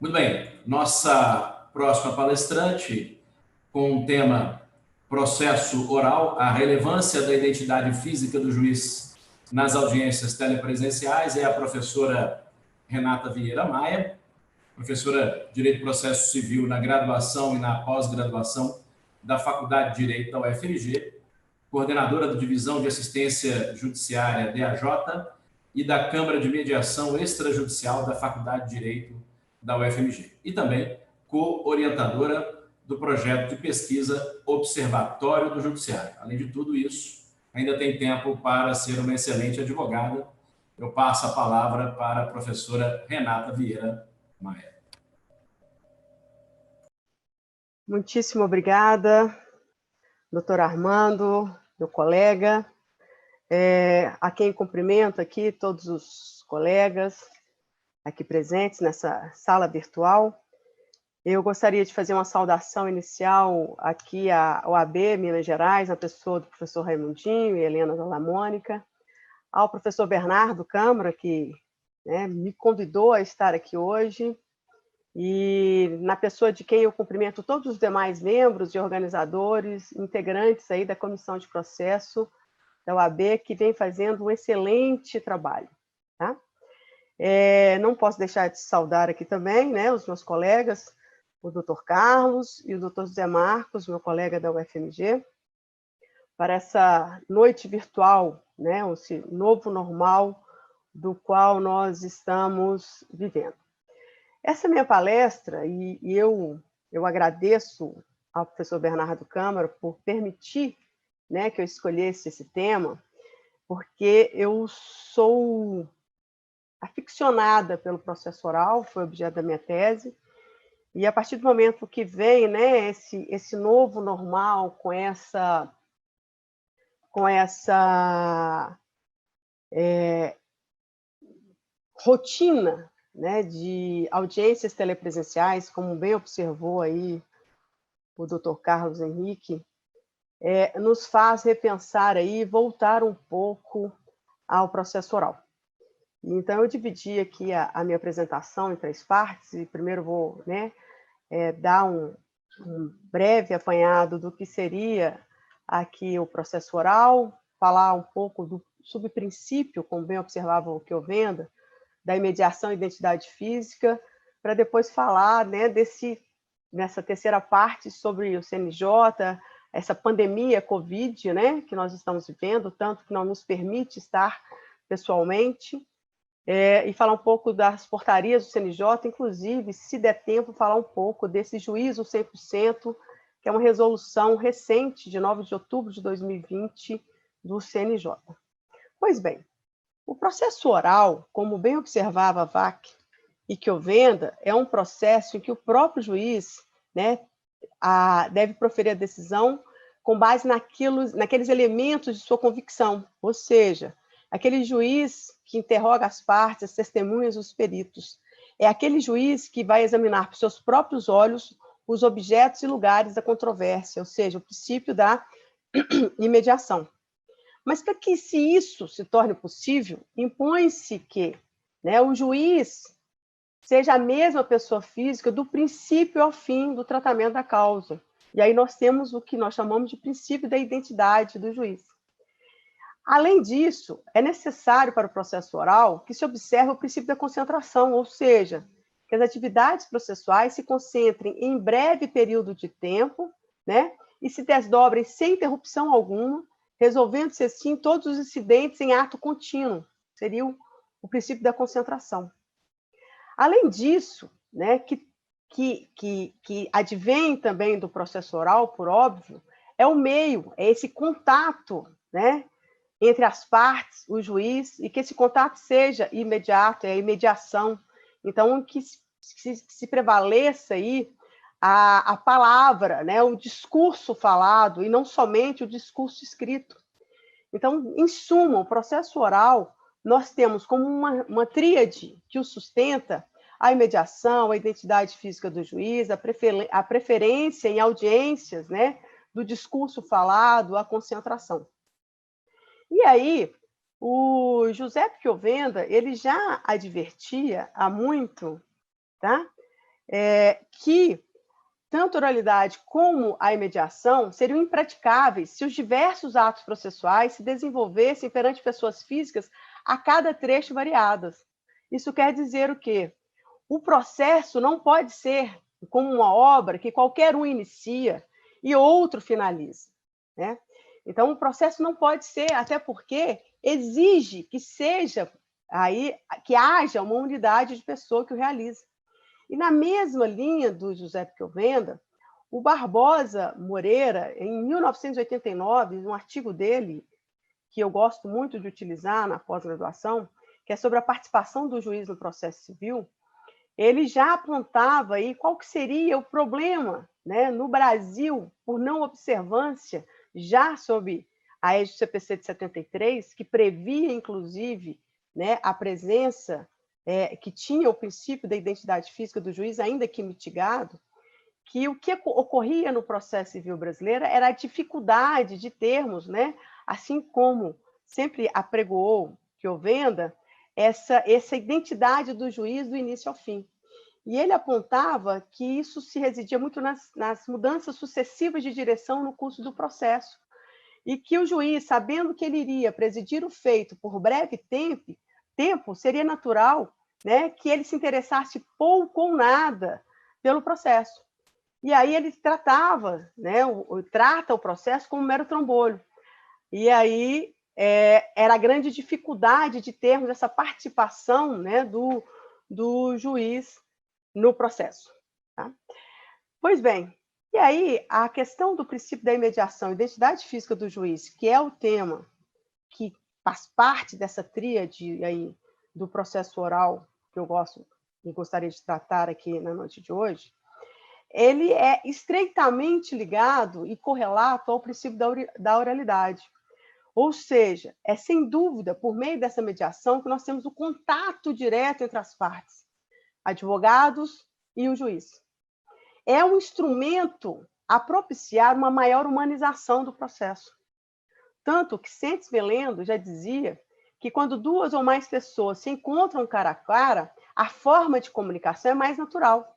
Muito bem, nossa próxima palestrante, com o tema processo oral, a relevância da identidade física do juiz nas audiências telepresenciais, é a professora Renata Vieira Maia, professora de Direito e Processo Civil na graduação e na pós-graduação da Faculdade de Direito da UFMG, coordenadora da Divisão de Assistência Judiciária DAJ e da Câmara de Mediação Extrajudicial da Faculdade de Direito da UFMG. E também co-orientadora do projeto de pesquisa Observatório do Judiciário. Além de tudo isso, ainda tem tempo para ser uma excelente advogada. Eu passo a palavra para a professora Renata Vieira Maia. Muitíssimo obrigada, doutor Armando, meu colega, a quem cumprimento aqui, todos os colegas aqui presentes nessa sala virtual. Eu gostaria de fazer uma saudação inicial aqui à OAB Minas Gerais, na pessoa do professor Raimundinho e Helena Dalla Mônica, ao professor Bernardo Câmara, que me convidou a estar aqui hoje, e na pessoa de quem eu cumprimento todos os demais membros e organizadores, integrantes aí da Comissão de Processo da OAB, que vem fazendo um excelente trabalho. Tá? Não posso deixar de saudar aqui também os meus colegas, o doutor Carlos e o doutor José Marcos, meu colega da UFMG, para essa noite virtual, esse novo normal do qual nós estamos vivendo. Essa minha palestra, e eu agradeço ao professor Bernardo Câmara por permitir que eu escolhesse esse tema, porque eu sou aficionada pelo processo oral, foi objeto da minha tese, e a partir do momento que vem esse novo normal, com essa rotina de audiências telepresenciais, como bem observou aí o doutor Carlos Henrique, nos faz repensar aí, voltar um pouco ao processo oral. Então, eu dividi aqui a minha apresentação em 3 partes, e primeiro vou dar um breve apanhado do que seria aqui o processo oral, falar um pouco do subprincípio, como bem observava o Kiovenda, da imediação e identidade física, para depois falar nessa terceira parte sobre o CNJ, essa pandemia Covid, que nós estamos vivendo, tanto que não nos permite estar pessoalmente, e falar um pouco das portarias do CNJ, inclusive, se der tempo, falar um pouco desse juízo 100%, que é uma resolução recente, de 9 de outubro de 2020, do CNJ. Pois bem, o processo oral, como bem observava Vac e Kiovenda, é um processo em que o próprio juiz deve proferir a decisão com base naqueles elementos de sua convicção, ou seja, aquele juiz que interroga as partes, as testemunhas, os peritos. É aquele juiz que vai examinar por seus próprios olhos os objetos e lugares da controvérsia, ou seja, o princípio da imediação. Mas para que isso se torne possível, impõe-se que o juiz seja a mesma pessoa física do princípio ao fim do tratamento da causa. E aí nós temos o que nós chamamos de princípio da identidade do juiz. Além disso, é necessário para o processo oral que se observe o princípio da concentração, ou seja, que as atividades processuais se concentrem em breve período de tempo, e se desdobrem sem interrupção alguma, resolvendo-se assim todos os incidentes em ato contínuo. Seria o princípio da concentração. Além disso, que advém também do processo oral, por óbvio, é o meio, é esse contato, entre as partes, o juiz, e que esse contato seja imediato, é a imediação. Então, que se prevaleça aí a palavra, o discurso falado, e não somente o discurso escrito. Então, em suma, o processo oral, nós temos como uma tríade que o sustenta: a imediação, a identidade física do juiz, a preferência em audiências, do discurso falado, a concentração. E aí, o José Kiovenda, ele já advertia há muito, que tanto a oralidade como a imediação seriam impraticáveis se os diversos atos processuais se desenvolvessem perante pessoas físicas a cada trecho variadas. Isso quer dizer o quê? O processo não pode ser como uma obra que qualquer um inicia e outro finaliza, né? Então, o processo não pode ser, até porque exige que seja aí, que haja uma unidade de pessoa que o realiza. E na mesma linha do José Pichovenda, o Barbosa Moreira, em 1989, um artigo dele, que eu gosto muito de utilizar na pós-graduação, que é sobre a participação do juiz no processo civil, ele já apontava aí qual que seria o problema, né, no Brasil, por não observância, já sob a égide do CPC de 73, que previa, inclusive, né, a presença, que tinha o princípio da identidade física do juiz, ainda que mitigado, que o que ocorria no processo civil brasileiro era a dificuldade de termos, né, assim como sempre apregoou Pichovenda, essa identidade do juiz do início ao fim. E ele apontava que isso se residia muito nas mudanças sucessivas de direção no curso do processo, e que o juiz, sabendo que ele iria presidir o feito por breve tempo, seria natural, né, que ele se interessasse pouco ou nada pelo processo. E aí ele tratava, né, trata o processo como um mero trambolho. E aí era a grande dificuldade de termos essa participação, né, do juiz no processo. Tá? Pois bem, e aí a questão do princípio da imediação, identidade física do juiz, que é o tema que faz parte dessa tríade aí do processo oral que eu gosto e gostaria de tratar aqui na noite de hoje, ele é estreitamente ligado e correlato ao princípio da oralidade. Ou seja, é sem dúvida por meio dessa mediação que nós temos o contato direto entre as partes, advogados e o juiz. É um instrumento a propiciar uma maior humanização do processo. Tanto que Sentes Belendo já dizia que quando duas ou mais pessoas se encontram cara a cara, a forma de comunicação é mais natural.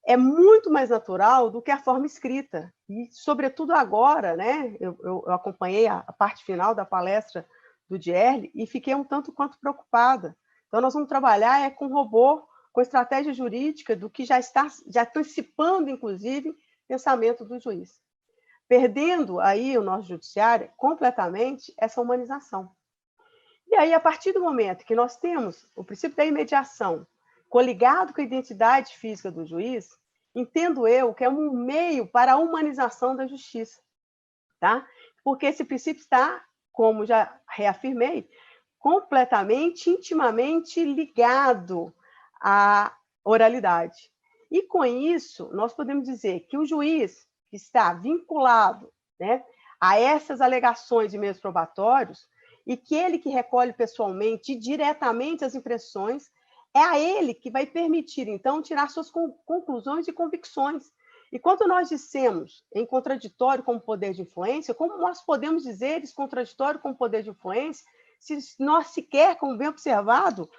É muito mais natural do que a forma escrita. E, sobretudo agora, né, eu acompanhei a parte final da palestra do Dierle e fiquei um tanto quanto preocupada. Então, nós vamos trabalhar com robô, com estratégia jurídica do que já está antecipando, inclusive, pensamento do juiz. Perdendo aí o nosso judiciário completamente essa humanização. E aí, a partir do momento que nós temos o princípio da imediação coligado com a identidade física do juiz, entendo eu que é um meio para a humanização da justiça, tá? Porque esse princípio está, como já reafirmei, completamente, intimamente ligado à oralidade. E com isso, nós podemos dizer que o juiz que está vinculado, né, a essas alegações de meios probatórios, e que ele que recolhe pessoalmente e diretamente as impressões, é a ele que vai permitir, então, tirar suas conclusões e convicções. E quando nós dissemos em contraditório com o poder de influência, como nós podemos dizer descontradictório com o poder de influência, se nós sequer, como bem observado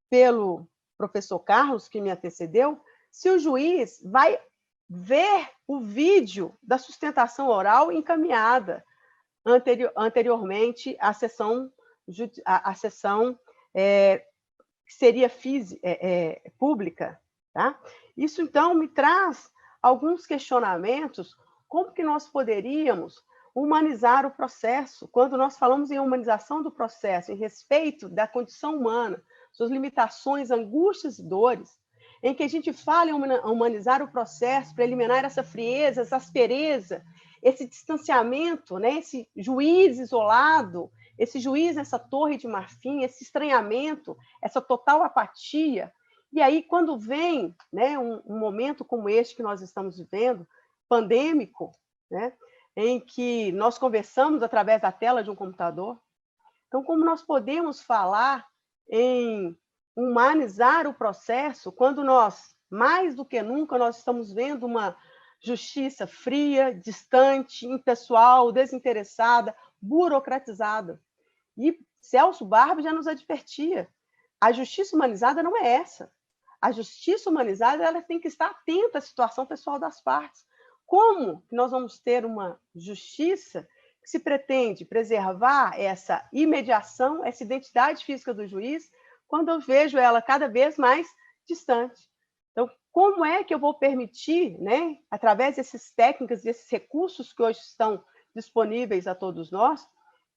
pelo professor Carlos, que me antecedeu, se o juiz vai ver o vídeo da sustentação oral encaminhada anteriormente à sessão que seria pública. Tá? Isso, então, me traz alguns questionamentos, como que nós poderíamos humanizar o processo, quando nós falamos em humanização do processo, em respeito da condição humana, suas limitações, angústias e dores, em que a gente fala em humanizar o processo para eliminar essa frieza, essa aspereza, esse distanciamento, né? Esse juiz isolado, esse juiz nessa torre de marfim, esse estranhamento, essa total apatia. E aí, quando vem, né, um momento como este que nós estamos vivendo, pandêmico, né, em que nós conversamos através da tela de um computador, então, como nós podemos falar em humanizar o processo quando nós, mais do que nunca, nós estamos vendo uma justiça fria, distante, impessoal, desinteressada, burocratizada? E Celso Barbe já nos advertia, a justiça humanizada não é essa. a justiça humanizada ela tem que estar atenta à situação pessoal das partes. Como nós vamos ter uma justiça que se pretende preservar essa imediação, essa identidade física do juiz, quando eu vejo ela cada vez mais distante? Então, como é que eu vou permitir, né, através dessas técnicas, desses recursos que hoje estão disponíveis a todos nós,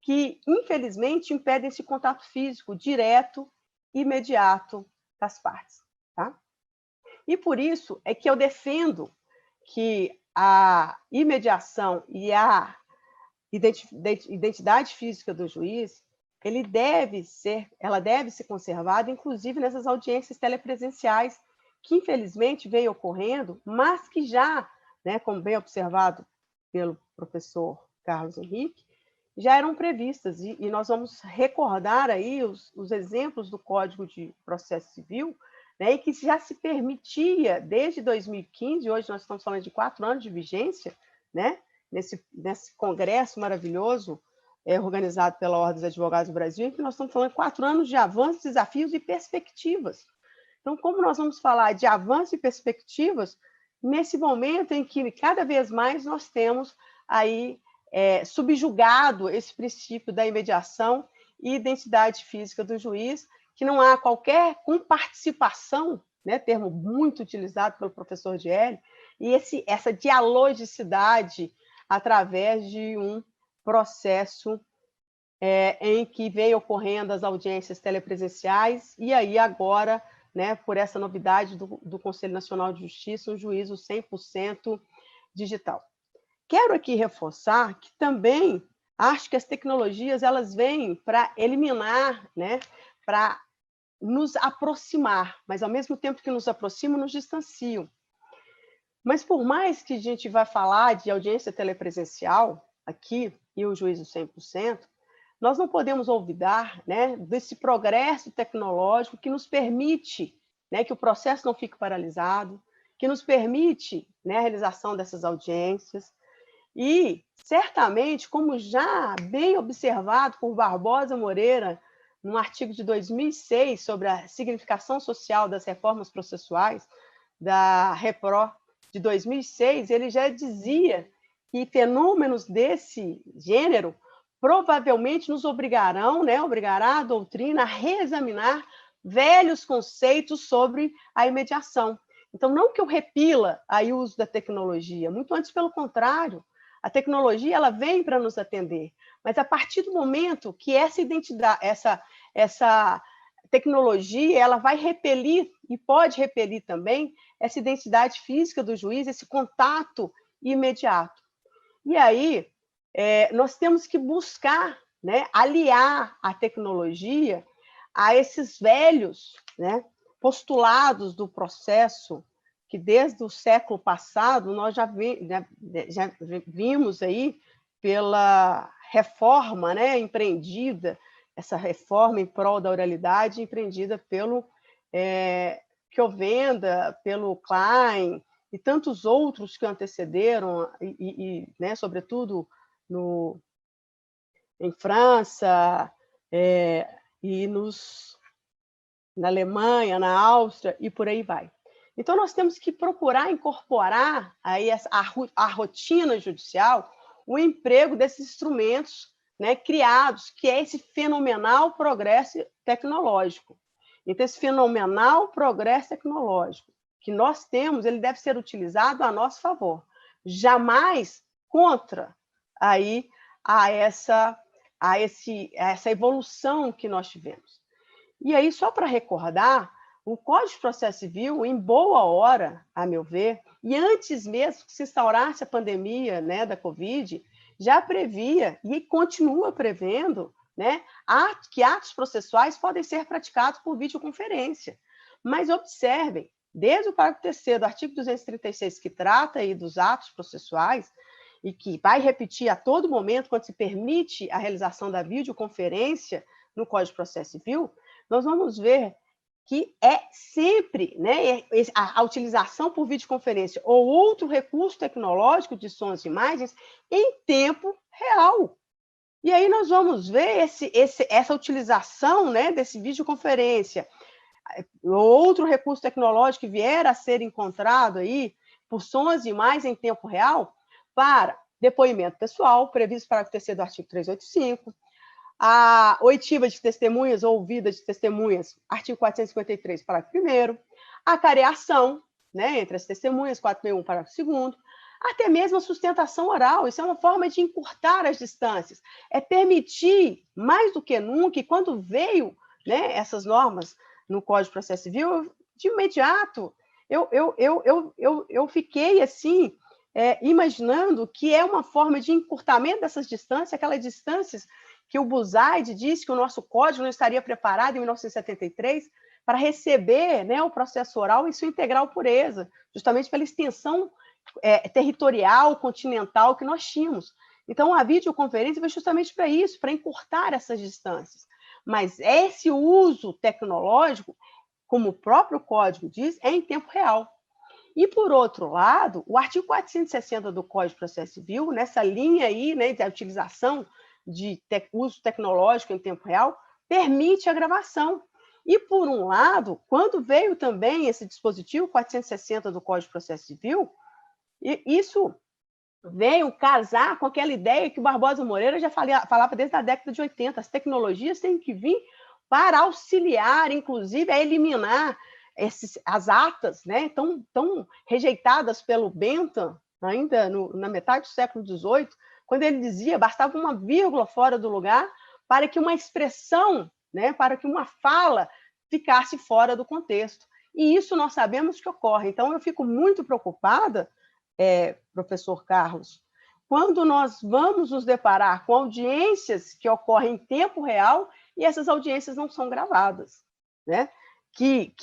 que, infelizmente, impedem esse contato físico direto, imediato das partes, tá? E por isso é que eu defendo que a imediação e a identidade física do juiz, ela deve ser conservada, inclusive nessas audiências telepresenciais, que infelizmente vem ocorrendo, mas que já, né, como bem observado pelo professor Carlos Henrique, já eram previstas, e nós vamos recordar aí os exemplos do Código de Processo Civil, né, e que já se permitia desde 2015, hoje nós estamos falando de 4 anos de vigência, né, nesse congresso maravilhoso organizado pela Ordem dos Advogados do Brasil, em que nós estamos falando de 4 anos de avanços, desafios e perspectivas. Então, como nós vamos falar de avanços e perspectivas nesse momento em que cada vez mais nós temos aí subjugado esse princípio da imediação e identidade física do juiz, que não há qualquer comparticipação, né, termo muito utilizado pelo professor Dielli, e essa dialogicidade através de um processo em que vem ocorrendo as audiências telepresenciais, e aí agora, né, por essa novidade do Conselho Nacional de Justiça, um juízo 100% digital. Quero aqui reforçar que também acho que as tecnologias elas vêm para eliminar, né, para nos aproximar, mas ao mesmo tempo que nos aproximam, nos distanciam. Mas por mais que a gente vai falar de audiência telepresencial aqui e o juízo 100%, nós não podemos olvidar, né, desse progresso tecnológico que nos permite, né, que o processo não fique paralisado, que nos permite, né, a realização dessas audiências. E, certamente, como já bem observado por Barbosa Moreira, num artigo de 2006 sobre a significação social das reformas processuais, da Repro de 2006, ele já dizia que fenômenos desse gênero provavelmente nos obrigarão, né, obrigará a doutrina a reexaminar velhos conceitos sobre a imediação. Então, não que eu repila aí o uso da tecnologia, muito antes pelo contrário, a tecnologia ela vem para nos atender, mas a partir do momento que essa identidade, essa tecnologia, ela vai repelir e pode repelir também essa identidade física do juiz, esse contato imediato. E aí nós temos que buscar, né, aliar a tecnologia a esses velhos, né, postulados do processo que desde o século passado nós já vimos aí pela reforma, né, empreendida, essa reforma em prol da oralidade empreendida pelo Chovenda, pelo Klein e tantos outros que antecederam, né, sobretudo em França, e na Alemanha, na Áustria, e por aí vai. Então, nós temos que procurar incorporar aí a rotina judicial o emprego desses instrumentos, né, criados, que é esse fenomenal progresso tecnológico. Então, esse fenomenal progresso tecnológico que nós temos, ele deve ser utilizado a nosso favor, jamais contra aí essa evolução que nós tivemos. E aí, só para recordar, o Código de Processo Civil, em boa hora, a meu ver, e antes mesmo que se instaurasse a pandemia, né, da Covid, já previa e continua prevendo, né, que atos processuais podem ser praticados por videoconferência. Mas observem, desde o parágrafo 3º do artigo 236, que trata aí dos atos processuais, e que vai repetir a todo momento quando se permite a realização da videoconferência no Código de Processo Civil, nós vamos ver que é sempre, né, a utilização por videoconferência ou outro recurso tecnológico de sons e imagens em tempo real. E aí nós vamos ver essa utilização, né, desse videoconferência outro recurso tecnológico que vier a ser encontrado aí, por sons e imagens em tempo real, para depoimento pessoal, previsto para o terceiro do artigo 385, a oitiva de testemunhas ou ouvida de testemunhas, artigo 453, parágrafo 1º, a careação, né, entre as testemunhas, 461, parágrafo 2º, até mesmo a sustentação oral. Isso é uma forma de encurtar as distâncias, é permitir, mais do que nunca, e quando veio, né, essas normas no Código de Processo Civil, de imediato, eu fiquei assim, imaginando que é uma forma de encurtamento dessas distâncias, aquelas distâncias que o Buzaide disse que o nosso código não estaria preparado em 1973 para receber, né, o processo oral em sua integral pureza, justamente pela extensão territorial, continental que nós tínhamos. Então, a videoconferência foi justamente para isso, para encurtar essas distâncias. Mas esse uso tecnológico, como o próprio código diz, é em tempo real. E, por outro lado, o artigo 460 do Código de Processo Civil, nessa linha aí, né, da utilização de uso tecnológico em tempo real, permite a gravação. E, por um lado, quando veio também esse dispositivo 460 do Código de Processo Civil, isso veio casar com aquela ideia que o Barbosa Moreira já falava desde a década de 80. As tecnologias têm que vir para auxiliar, inclusive, a eliminar as atas, né, tão rejeitadas pelo Bentham, ainda na metade do século XVIII, quando ele dizia bastava uma vírgula fora do lugar para que uma expressão, né, para que uma fala ficasse fora do contexto. E isso nós sabemos que ocorre. Então, eu fico muito preocupada, professor Carlos, quando nós vamos nos deparar com audiências que ocorrem em tempo real e essas audiências não são gravadas, né? Que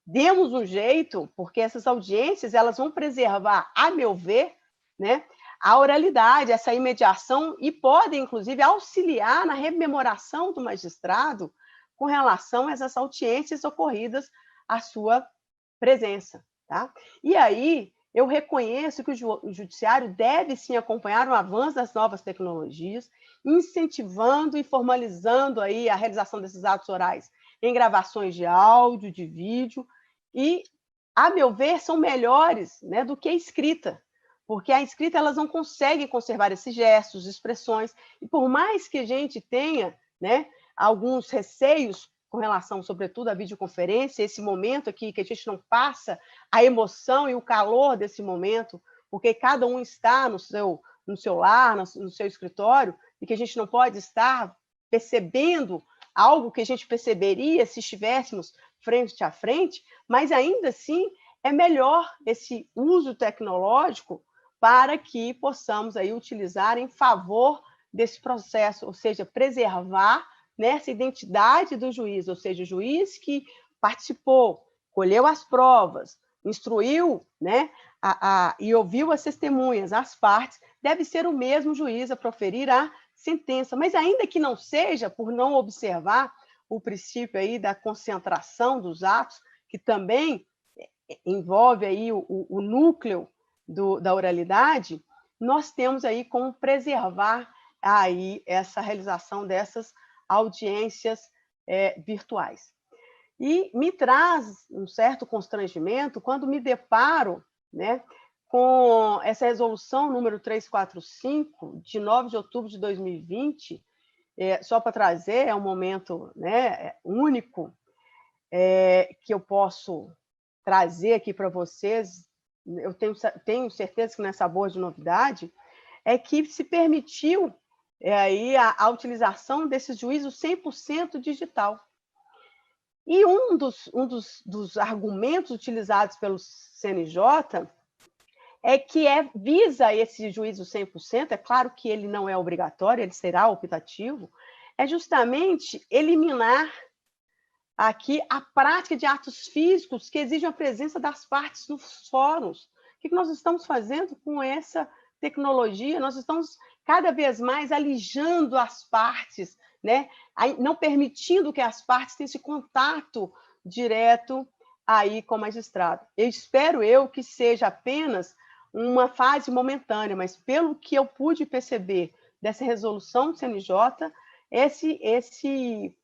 demos um jeito, porque essas audiências elas vão preservar, a meu ver, né, a oralidade, essa imediação, e podem, inclusive, auxiliar na rememoração do magistrado com relação a essas audiências ocorridas à sua presença. Tá? E aí, eu reconheço que o judiciário deve, sim, acompanhar o avanço das novas tecnologias, incentivando e formalizando aí a realização desses atos orais em gravações de áudio, de vídeo, e, a meu ver, são melhores, né, do que a escrita, porque a escrita elas não conseguem conservar esses gestos, expressões, e por mais que a gente tenha, né, alguns receios com relação, sobretudo, à videoconferência, esse momento aqui, que a gente não passa a emoção e o calor desse momento, porque cada um está no seu lar, no seu escritório, e que a gente não pode estar percebendo algo que a gente perceberia se estivéssemos frente a frente, mas ainda assim é melhor esse uso tecnológico para que possamos aí utilizar em favor desse processo, ou seja, preservar nessa identidade do juiz, ou seja, o juiz que participou, colheu as provas, instruiu, né, e ouviu as testemunhas, as partes, deve ser o mesmo juiz a proferir a sentença, mas ainda que não seja, por não observar o princípio aí da concentração dos atos, que também envolve aí o núcleo da oralidade, nós temos aí como preservar aí essa realização dessas audiências virtuais. E me traz um certo constrangimento quando me deparo, né, com essa resolução número 345, de 9 de outubro de 2020, só para trazer, é um momento, né, único, que eu posso trazer aqui para vocês, eu tenho certeza que não é sabor de novidade, é que se permitiu aí a utilização desses juízos 100% digital. E um dos argumentos utilizados pelo CNJ é que visa esse juízo 100%, é claro que ele não é obrigatório, ele será optativo, é justamente eliminar aqui a prática de atos físicos que exigem a presença das partes nos fóruns. O que nós estamos fazendo com essa tecnologia? Nós estamos cada vez mais alijando as partes, né? Não permitindo que as partes tenham esse contato direto aí com o magistrado. Eu espero que seja apenas uma fase momentânea, mas pelo que eu pude perceber dessa resolução do CNJ, esse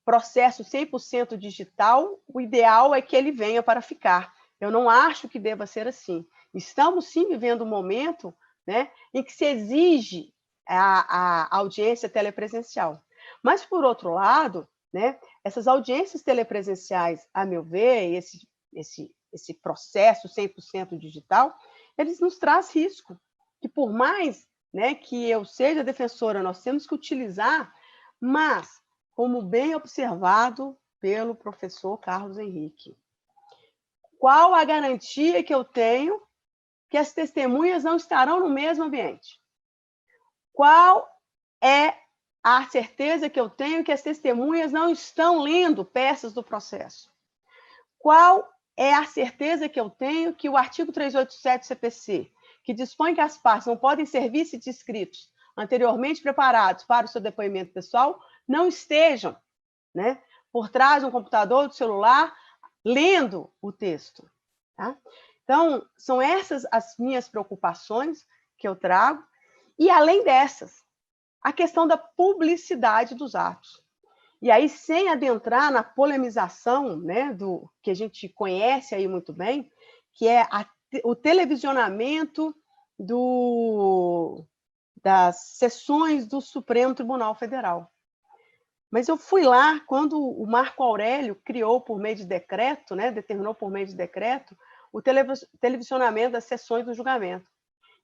processo 100% digital, o ideal é que ele venha para ficar. Eu não acho que deva ser assim. Estamos, sim, vivendo um momento, né, em que se exige a audiência telepresencial. Mas, por outro lado, né, essas audiências telepresenciais, a meu ver, esse processo 100% digital, eles nos trazem risco. Que por mais, né, que eu seja defensora, nós temos que utilizar, mas, como bem observado pelo professor Carlos Henrique, qual a garantia que eu tenho que as testemunhas não estarão no mesmo ambiente? Qual é a certeza que eu tenho que as testemunhas não estão lendo peças do processo? Qual é a certeza que eu tenho que o artigo 387 do CPC, que dispõe que as partes não podem servir-se de escritos anteriormente preparados para o seu depoimento pessoal, não estejam, né, por trás de um computador ou do celular, lendo o texto. Tá? Então, são essas as minhas preocupações que eu trago. E, além dessas, a questão da publicidade dos atos. E aí, sem adentrar na polemização, né, do que a gente conhece aí muito bem, que é o televisionamento das sessões do Supremo Tribunal Federal. Mas eu fui lá quando o Marco Aurélio criou por meio de decreto, né, determinou por meio de decreto, o televisionamento das sessões do julgamento.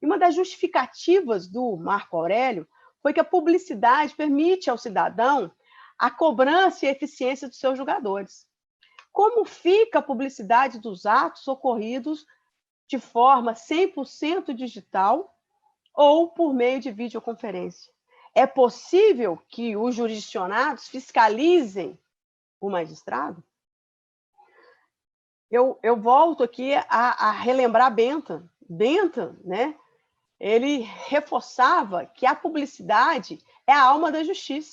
E uma das justificativas do Marco Aurélio foi que a publicidade permite ao cidadão a cobrança e a eficiência dos seus julgadores. Como fica a publicidade dos atos ocorridos de forma 100% digital ou por meio de videoconferência? É possível que os jurisdicionados fiscalizem o magistrado? Eu volto aqui a relembrar Bentham. Bentham, né, ele reforçava que a publicidade é a alma da justiça.